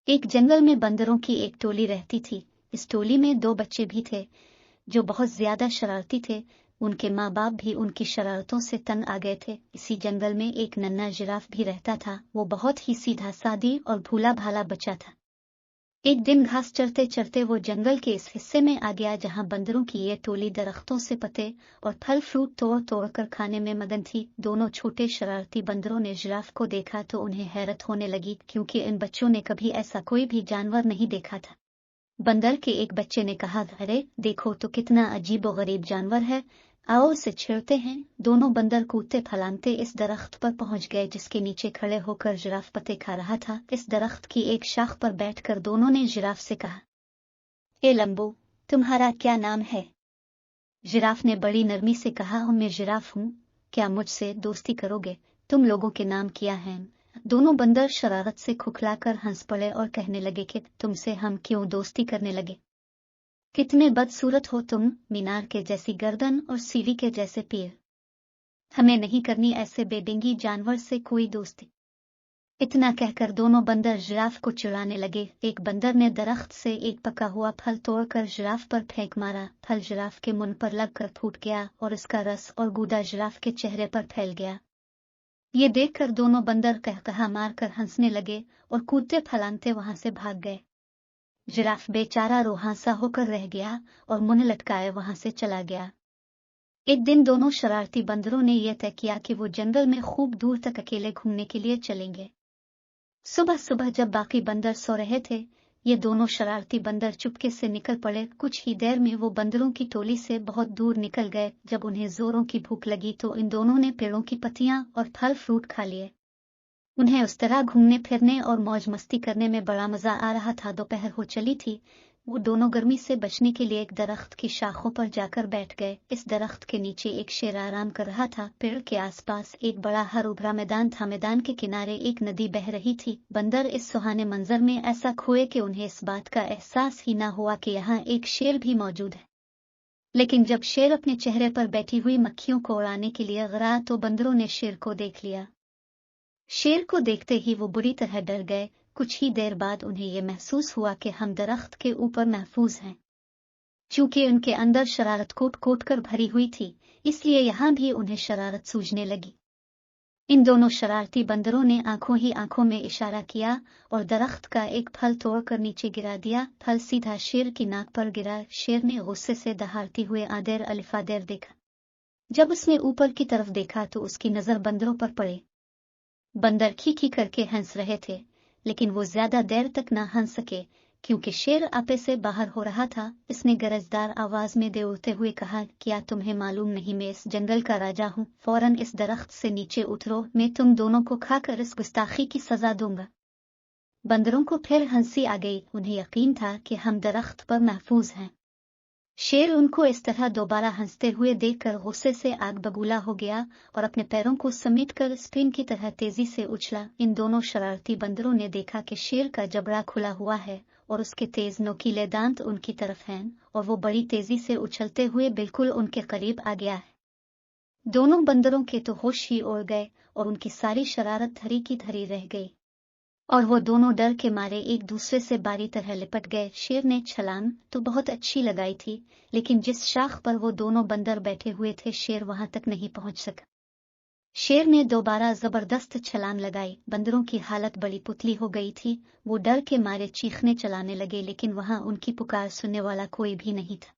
एक जंगल में बंदरों की एक टोली रहती थी। इस टोली में 2 बच्चे भी थे जो बहुत ज्यादा शरारती थे। उनके माँ बाप भी उनकी शरारतों से तंग आ गए थे। इसी जंगल में एक नन्हा जिराफ भी रहता था। वो बहुत ही सीधा सादी और भूला भाला बच्चा था। एक दिन घास चरते चरते वो जंगल के इस हिस्से में आ गया जहां बंदरों की ये टोली दरख्तों से पत्ते और फल फ्रूट तोड़ तोड़ कर खाने में मगन थी। दोनों छोटे शरारती बंदरों ने जिराफ को देखा तो उन्हें हैरत होने लगी, क्योंकि इन बच्चों ने कभी ऐसा कोई भी जानवर नहीं देखा था। बंदर के एक बच्चे ने कहा, अरे देखो तो कितना अजीबो गरीब जानवर है, आओ उसे छेड़ते हैं। दोनों बंदर कूदते फलांगते इस दरख्त पर पहुंच गए जिसके नीचे खड़े होकर जिराफ पत्ते खा रहा था। इस दरख्त की एक शाख पर बैठकर दोनों ने जिराफ से कहा, ए लंबू, तुम्हारा क्या नाम है? जिराफ ने बड़ी नरमी से कहा, मैं जिराफ हूँ, क्या मुझसे दोस्ती करोगे? तुम लोगों के नाम क्या हैं? दोनों बंदर शरारत से खुखलाकर हंस पड़े और कहने लगे कि तुमसे हम क्यों दोस्ती करने लगे? कितने बदसूरत हो तुम, मीनार के जैसी गर्दन और सीढ़ी के जैसे पैर। हमें नहीं करनी ऐसे बेढंगी जानवर से कोई दोस्ती। इतना कहकर दोनों बंदर जिराफ को चिढ़ाने लगे। एक बंदर ने दरख्त से एक पका हुआ फल तोड़कर जिराफ पर फेंक मारा। फल जिराफ के मुंह पर लगकर फूट गया और इसका रस और गूदा जिराफ के चेहरे पर फैल गया। ये देखकर दोनों बंदर कहकहा मारकर हंसने लगे और कूदते फलांगते वहां से भाग गए। जिराफ बेचारा रोहांसा होकर रह गया और मुंह लटकाए वहां से चला गया। एक दिन दोनों शरारती बंदरों ने यह तय किया कि वो जंगल में खूब दूर तक अकेले घूमने के लिए चलेंगे। सुबह सुबह जब बाकी बंदर सो रहे थे, ये दोनों शरारती बंदर चुपके से निकल पड़े। कुछ ही देर में वो बंदरों की टोली से बहुत दूर निकल गए। जब उन्हें जोरों की भूख लगी तो इन दोनों ने पेड़ों की पत्तियां और फल फ्रूट खा लिए। उन्हें उस तरह घूमने फिरने और मौज मस्ती करने में बड़ा मजा आ रहा था। दोपहर हो चली थी। वो दोनों गर्मी से बचने के लिए एक दरख्त की शाखों पर जाकर बैठ गए। इस दरख्त के नीचे एक शेर आराम कर रहा था। पेड़ के आसपास एक बड़ा हरा भरा मैदान था। मैदान के किनारे एक नदी बह रही थी। बंदर इस सुहाने मंजर में ऐसा खोए कि उन्हें इस बात का एहसास ही न हुआ कि यहाँ एक शेर भी मौजूद है। लेकिन जब शेर अपने चेहरे पर बैठी हुई मक्खियों को उड़ाने के लिए गरा तो बंदरों ने शेर को देख लिया। शेर को देखते ही वो बुरी तरह डर गए। कुछ ही देर बाद उन्हें ये महसूस हुआ कि हम दरख्त के ऊपर महफूज हैं। चूंकि उनके अंदर शरारत कोट कोट कर भरी हुई थी, इसलिए यहाँ भी उन्हें शरारत सूझने लगी। इन दोनों शरारती बंदरों ने आंखों ही आंखों में इशारा किया और दरख्त का एक फल तोड़कर नीचे गिरा दिया। फल सीधा शेर की नाक पर गिरा। शेर ने गुस्से से दहाड़ते हुए आदेर अलिफादेर देखा। जब उसने ऊपर की तरफ देखा तो उसकी नजर बंदरों पर पड़ी। बंदर खी करके हंस रहे थे, लेकिन वो ज्यादा देर तक न हंस सके क्योंकि शेर आपे से बाहर हो रहा था। इसने गरजदार आवाज में देवते हुए कहा, क्या तुम्हें मालूम नहीं मैं इस जंगल का राजा हूँ? फौरन इस दरख्त से नीचे उतरो, मैं तुम दोनों को खाकर इस गुस्ताखी की सजा दूंगा। बंदरों को फिर हंसी आ गई। उन्हें यकीन था कि हम दरख्त पर महफूज हैं। शेर उनको इस तरह दोबारा हंसते हुए देखकर गुस्से से आग बबूला हो गया और अपने पैरों को समेटकर स्प्रिंग की तरह तेजी से उछला। इन दोनों शरारती बंदरों ने देखा कि शेर का जबड़ा खुला हुआ है और उसके तेज नोकीले दांत उनकी तरफ हैं और वो बड़ी तेजी से उछलते हुए बिल्कुल उनके करीब आ गया है। दोनों बंदरों के तो होश ही उड़ गए और उनकी सारी शरारत धरी की धरी रह गई और वो दोनों डर के मारे एक दूसरे से बारी तरह लिपट गए। शेर ने छलांग तो बहुत अच्छी लगाई थी, लेकिन जिस शाख पर वो दोनों बंदर बैठे हुए थे शेर वहां तक नहीं पहुंच सका। शेर ने दोबारा जबरदस्त छलांग लगाई। बंदरों की हालत बड़ी पुतली हो गई थी। वो डर के मारे चीखने चलाने लगे, लेकिन वहां उनकी पुकार सुनने वाला कोई भी नहीं था।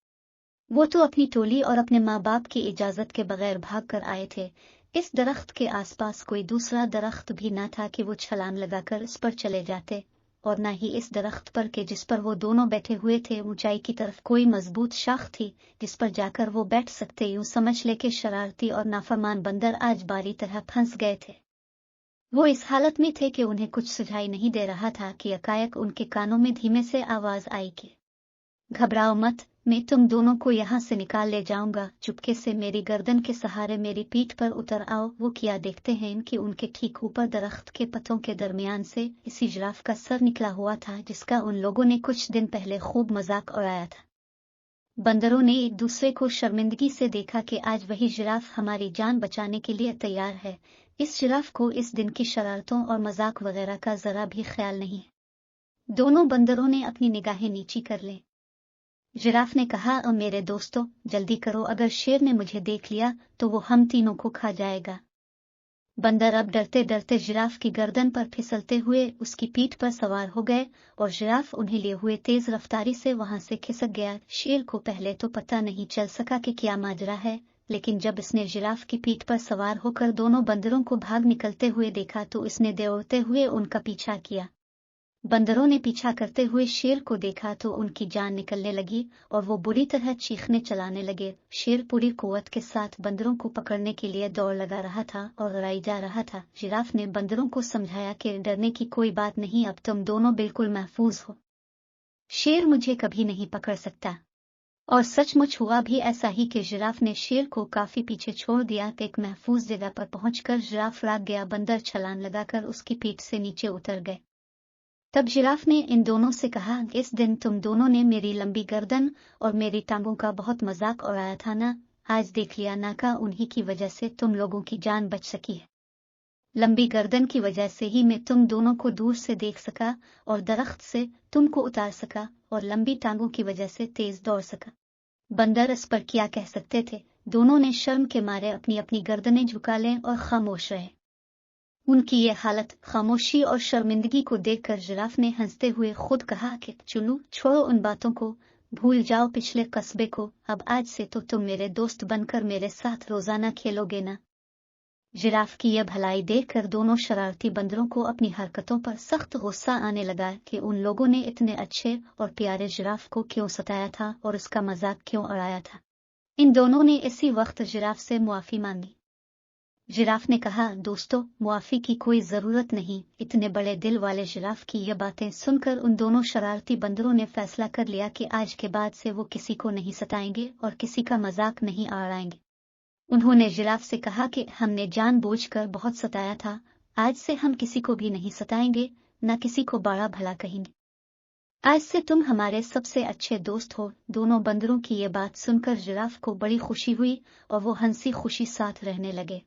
वो तो अपनी टोली और अपने माँ बाप की इजाजत के बगैर भाग कर आए थे। इस दरख्त के आसपास कोई दूसरा दरख्त भी न था कि वो छलांग लगाकर इस पर चले जाते, और न ही इस दरख्त पर के जिस पर वो दोनों बैठे हुए थे ऊंचाई की तरफ कोई मजबूत शाख थी जिस पर जाकर वो बैठ सकते। यूं समझ ले कि शरारती और नाफरमान बंदर आज बारी तरह फंस गए थे। वो इस हालत में थे कि उन्हें कुछ सुझाई नहीं दे रहा था कि एकाएक उनके कानों में धीमे से आवाज आई कि घबराओ मत, मैं तुम दोनों को यहाँ से निकाल ले जाऊंगा। चुपके से मेरी गर्दन के सहारे मेरी पीठ पर उतर आओ। वो किया देखते हैं कि उनके ठीक ऊपर दरख्त के पत्तों के दरमियान से इसी जिराफ का सर निकला हुआ था जिसका उन लोगों ने कुछ दिन पहले खूब मजाक उड़ाया था। बंदरों ने एक दूसरे को शर्मिंदगी से देखा कि आज वही जिराफ हमारी जान बचाने के लिए तैयार है। इस जिराफ को इस दिन की शरारतों और मजाक वगैरह का जरा भी ख्याल नहीं है। दोनों बंदरों ने अपनी निगाहें नीची कर ली। जिराफ ने कहा, मेरे दोस्तों, जल्दी करो, अगर शेर ने मुझे देख लिया तो वो हम तीनों को खा जाएगा। बंदर अब डरते डरते जिराफ की गर्दन पर फिसलते हुए उसकी पीठ पर सवार हो गए और जिराफ उन्हें लिए हुए तेज रफ्तारी से वहां से खिसक गया। शेर को पहले तो पता नहीं चल सका कि क्या माजरा है, लेकिन जब इसने जिराफ की पीठ पर सवार होकर दोनों बंदरों को भाग निकलते हुए देखा तो इसने दौड़ते हुए उनका पीछा किया। बंदरों ने पीछा करते हुए शेर को देखा तो उनकी जान निकलने लगी और वो बुरी तरह चीखने चलाने लगे। शेर पूरी कुव्वत के साथ बंदरों को पकड़ने के लिए दौड़ लगा रहा था और लड़ाई जा रहा था। जिराफ ने बंदरों को समझाया कि डरने की कोई बात नहीं, अब तुम दोनों बिल्कुल महफूज हो। शेर मुझे कभी नहीं पकड़ सकता। और सचमुच हुआ भी ऐसा ही कि जिराफ ने शेर को काफी पीछे छोड़ दिया कि एक महफूज जगह पर पहुंचकर जिराफ भाग गया। बंदर छलांग लगाकर उसकी पीठ से नीचे उतर गए। तब जिराफ ने इन दोनों से कहा, इस दिन तुम दोनों ने मेरी लंबी गर्दन और मेरी टांगों का बहुत मजाक उड़ाया था ना, आज देख लिया ना का उन्हीं की वजह से तुम लोगों की जान बच सकी है। लंबी गर्दन की वजह से ही मैं तुम दोनों को दूर से देख सका और दरख्त से तुमको उतार सका, और लंबी टांगों की वजह से तेज दौड़ सका। बंदर इस पर क्या कह सकते थे। दोनों ने शर्म के मारे अपनी अपनी गर्दनें झुका लें और खामोश रहे। उनकी ये हालत, खामोशी और शर्मिंदगी को देखकर जिराफ ने हंसते हुए खुद कहा कि चलो छोड़ो उन बातों को, भूल जाओ पिछले कस्बे को, अब आज से तो तुम मेरे दोस्त बनकर मेरे साथ रोजाना खेलोगे ना। जिराफ की यह भलाई देखकर दोनों शरारती बंदरों को अपनी हरकतों पर सख्त गुस्सा आने लगा कि उन लोगों ने इतने अच्छे और प्यारे जिराफ को क्यों सताया था और उसका मजाक क्यों उड़ाया था। इन दोनों ने इसी वक्त जिराफ से मुआफी मांगी। जिराफ ने कहा, दोस्तों, मुआफी की कोई जरूरत नहीं। इतने बड़े दिल वाले जिराफ की ये बातें सुनकर उन दोनों शरारती बंदरों ने फैसला कर लिया कि आज के बाद से वो किसी को नहीं सताएंगे और किसी का मजाक नहीं उड़ाएंगे। उन्होंने जिराफ से कहा कि हमने जानबूझकर बहुत सताया था, आज से हम किसी को भी नहीं सताएंगे, न किसी को बड़ा भला कहेंगे। आज से तुम हमारे सबसे अच्छे दोस्त हो। दोनों बंदरों की ये बात सुनकर जिराफ को बड़ी खुशी हुई और वो हंसी खुशी साथ रहने लगे।